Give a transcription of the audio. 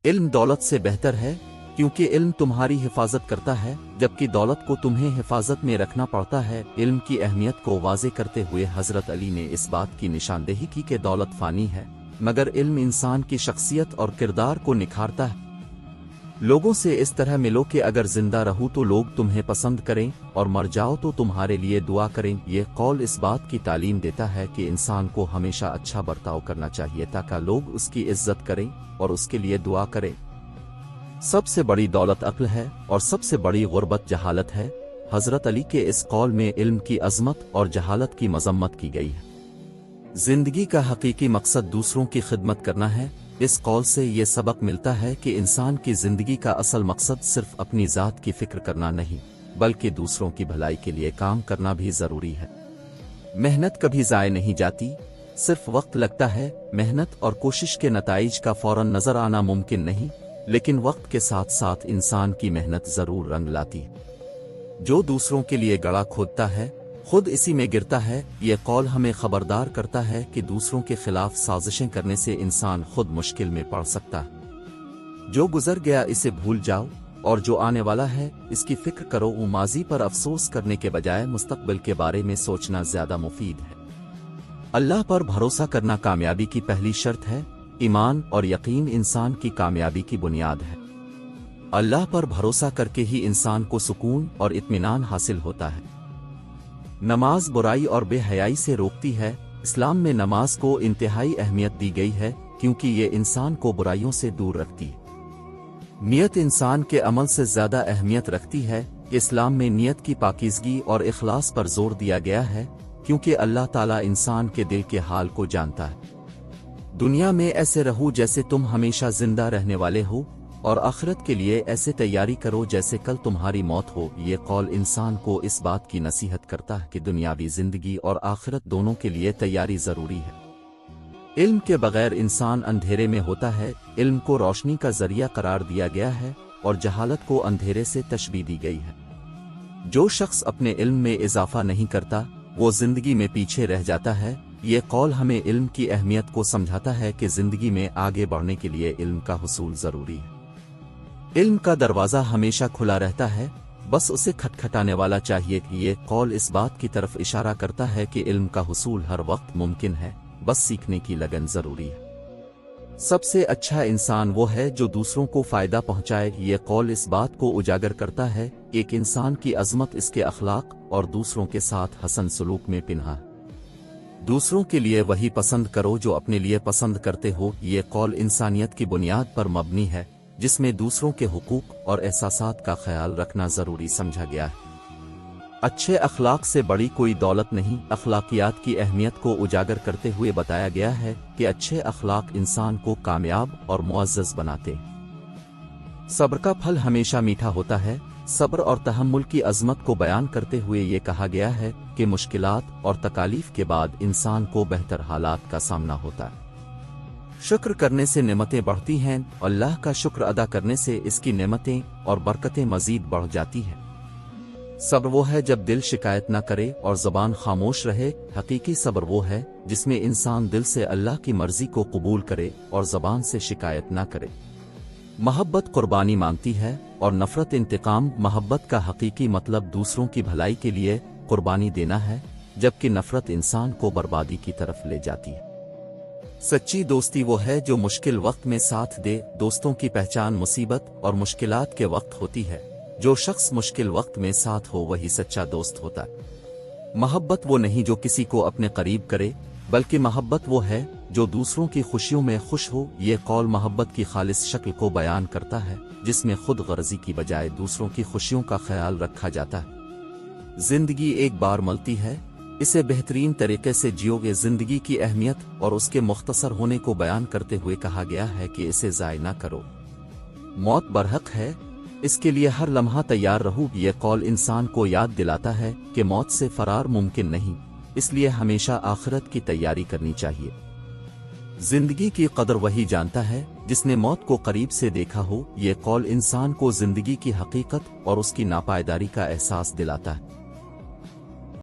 علم دولت سے بہتر ہے کیونکہ علم تمہاری حفاظت کرتا ہے جبکہ دولت کو تمہیں حفاظت میں رکھنا پڑتا ہے۔ علم کی اہمیت کو واضح کرتے ہوئے حضرت علی نے اس بات کی نشاندہی کی کہ دولت فانی ہے مگر علم انسان کی شخصیت اور کردار کو نکھارتا ہے۔ لوگوں سے اس طرح ملو کہ اگر زندہ رہو تو لوگ تمہیں پسند کریں اور مر جاؤ تو تمہارے لیے دعا کریں۔ یہ قول اس بات کی تعلیم دیتا ہے کہ انسان کو ہمیشہ اچھا برتاؤ کرنا چاہیے تاکہ لوگ اس کی عزت کریں اور اس کے لیے دعا کریں۔ سب سے بڑی دولت عقل ہے اور سب سے بڑی غربت جہالت ہے۔ حضرت علی کے اس قول میں علم کی عظمت اور جہالت کی مذمت کی گئی ہے۔ زندگی کا حقیقی مقصد دوسروں کی خدمت کرنا ہے۔ اس قول سے یہ سبق ملتا ہے کہ انسان کی زندگی کا اصل مقصد صرف اپنی ذات کی فکر کرنا نہیں بلکہ دوسروں کی بھلائی کے لیے کام کرنا بھی ضروری ہے۔ محنت کبھی ضائع نہیں جاتی، صرف وقت لگتا ہے۔ محنت اور کوشش کے نتائج کا فوراً نظر آنا ممکن نہیں، لیکن وقت کے ساتھ ساتھ انسان کی محنت ضرور رنگ لاتی ہے۔ جو دوسروں کے لیے گڑھا کھودتا ہے خود اسی میں گرتا ہے۔ یہ قول ہمیں خبردار کرتا ہے کہ دوسروں کے خلاف سازشیں کرنے سے انسان خود مشکل میں پڑ سکتا ہے۔ جو گزر گیا اسے بھول جاؤ اور جو آنے والا ہے اس کی فکر کرو۔ وہ ماضی پر افسوس کرنے کے بجائے مستقبل کے بارے میں سوچنا زیادہ مفید ہے۔ اللہ پر بھروسہ کرنا کامیابی کی پہلی شرط ہے۔ ایمان اور یقین انسان کی کامیابی کی بنیاد ہے۔ اللہ پر بھروسہ کر کے ہی انسان کو سکون اور اطمینان حاصل ہوتا ہے۔ نماز برائی اور بے حیائی سے روکتی ہے۔ اسلام میں نماز کو انتہائی اہمیت دی گئی ہے کیونکہ یہ انسان کو برائیوں سے دور رکھتی ہے۔ نیت انسان کے عمل سے زیادہ اہمیت رکھتی ہے۔ اسلام میں نیت کی پاکیزگی اور اخلاص پر زور دیا گیا ہے کیونکہ اللہ تعالیٰ انسان کے دل کے حال کو جانتا ہے۔ دنیا میں ایسے رہو جیسے تم ہمیشہ زندہ رہنے والے ہو اور آخرت کے لیے ایسے تیاری کرو جیسے کل تمہاری موت ہو۔ یہ قول انسان کو اس بات کی نصیحت کرتا ہے کہ دنیاوی زندگی اور آخرت دونوں کے لیے تیاری ضروری ہے۔ علم کے بغیر انسان اندھیرے میں ہوتا ہے۔ علم کو روشنی کا ذریعہ قرار دیا گیا ہے اور جہالت کو اندھیرے سے تشبیہ دی گئی ہے۔ جو شخص اپنے علم میں اضافہ نہیں کرتا وہ زندگی میں پیچھے رہ جاتا ہے۔ یہ قول ہمیں علم کی اہمیت کو سمجھاتا ہے کہ زندگی میں آگے بڑھنے کے لیے علم کا حصول ضروری ہے۔ علم کا دروازہ ہمیشہ کھلا رہتا ہے، بس اسے کھٹکھٹانے والا چاہیے۔ یہ قول اس بات کی طرف اشارہ کرتا ہے کہ علم کا حصول ہر وقت ممکن ہے، بس سیکھنے کی لگن ضروری ہے۔ سب سے اچھا انسان وہ ہے جو دوسروں کو فائدہ پہنچائے۔ یہ قول اس بات کو اجاگر کرتا ہے کہ ایک انسان کی عظمت اس کے اخلاق اور دوسروں کے ساتھ حسن سلوک میں پنہا ہے۔ دوسروں کے لیے وہی پسند کرو جو اپنے لیے پسند کرتے ہو۔ یہ قول انسانیت کی بنیاد پر مبنی ہے جس میں دوسروں کے حقوق اور احساسات کا خیال رکھنا ضروری سمجھا گیا ہے۔ اچھے اخلاق سے بڑی کوئی دولت نہیں۔ اخلاقیات کی اہمیت کو اجاگر کرتے ہوئے بتایا گیا ہے کہ اچھے اخلاق انسان کو کامیاب اور معزز بناتے ہیں۔ صبر کا پھل ہمیشہ میٹھا ہوتا ہے۔ صبر اور تحمل کی عظمت کو بیان کرتے ہوئے یہ کہا گیا ہے کہ مشکلات اور تکالیف کے بعد انسان کو بہتر حالات کا سامنا ہوتا ہے۔ شکر کرنے سے نعمتیں بڑھتی ہیں، اللہ کا شکر ادا کرنے سے اس کی نعمتیں اور برکتیں مزید بڑھ جاتی ہیں۔ صبر وہ ہے جب دل شکایت نہ کرے اور زبان خاموش رہے۔ حقیقی صبر وہ ہے جس میں انسان دل سے اللہ کی مرضی کو قبول کرے اور زبان سے شکایت نہ کرے۔ محبت قربانی مانگتی ہے اور نفرت انتقام۔ محبت کا حقیقی مطلب دوسروں کی بھلائی کے لیے قربانی دینا ہے، جبکہ نفرت انسان کو بربادی کی طرف لے جاتی ہے۔ سچی دوستی وہ ہے جو مشکل وقت میں ساتھ دے۔ دوستوں کی پہچان مصیبت اور مشکلات کے وقت ہوتی ہے۔ جو شخص مشکل وقت میں ساتھ ہو وہی سچا دوست ہوتا ہے۔ محبت وہ نہیں جو کسی کو اپنے قریب کرے، بلکہ محبت وہ ہے جو دوسروں کی خوشیوں میں خوش ہو۔ یہ قول محبت کی خالص شکل کو بیان کرتا ہے جس میں خود غرضی کی بجائے دوسروں کی خوشیوں کا خیال رکھا جاتا ہے۔ زندگی ایک بار ملتی ہے، اسے بہترین طریقے سے جیو گے۔ زندگی کی اہمیت اور اس کے مختصر ہونے کو بیان کرتے ہوئے کہا گیا ہے کہ اسے ضائع نہ کرو۔ موت برحق ہے، اس کے لیے ہر لمحہ تیار رہو۔ یہ قول انسان کو یاد دلاتا ہے کہ موت سے فرار ممکن نہیں، اس لیے ہمیشہ آخرت کی تیاری کرنی چاہیے۔ زندگی کی قدر وہی جانتا ہے جس نے موت کو قریب سے دیکھا ہو۔ یہ قول انسان کو زندگی کی حقیقت اور اس کی ناپائیداری کا احساس دلاتا ہے۔